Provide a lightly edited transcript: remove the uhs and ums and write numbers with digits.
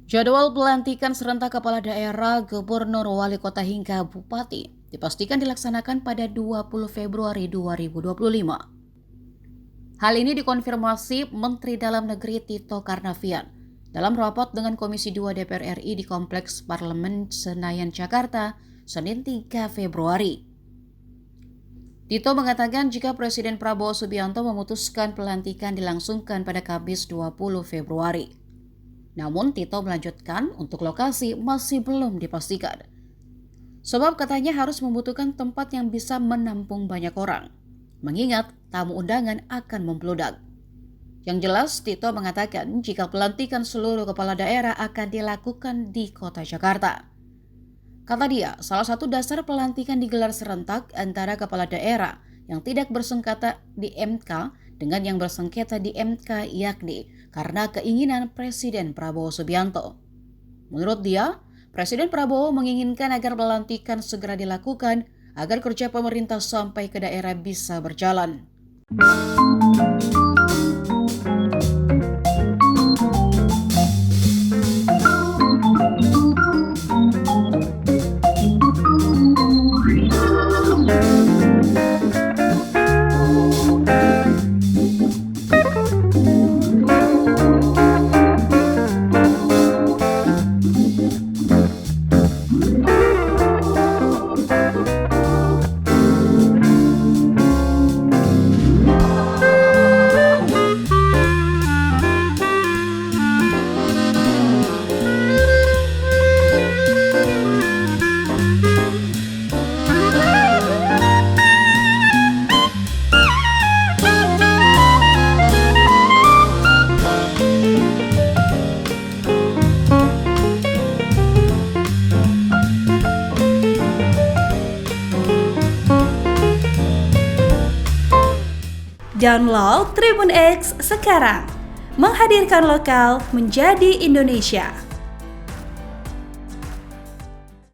Jadwal pelantikan serentak kepala daerah, gubernur, wali kota hingga bupati dipastikan dilaksanakan pada 20 Februari 2025. Hal ini dikonfirmasi Menteri Dalam Negeri Tito Karnavian dalam rapat dengan Komisi 2 DPR RI di Kompleks Parlemen Senayan, Jakarta, Senin 3 Februari. Tito mengatakan jika Presiden Prabowo Subianto memutuskan pelantikan dilangsungkan pada Kamis 20 Februari. Namun Tito melanjutkan untuk lokasi masih belum dipastikan. Sebab katanya harus membutuhkan tempat yang bisa menampung banyak orang, mengingat tamu undangan akan membludak. Yang jelas Tito mengatakan jika pelantikan seluruh kepala daerah akan dilakukan di kota Jakarta. Kata dia, salah satu dasar pelantikan digelar serentak antara kepala daerah yang tidak bersengketa di MK dengan yang bersengketa di MK, yakni karena keinginan Presiden Prabowo Subianto. Menurut dia, Presiden Prabowo menginginkan agar pelantikan segera dilakukan agar kerja pemerintah sampai ke daerah bisa berjalan. Download Tribun X sekarang, menghadirkan lokal menjadi Indonesia.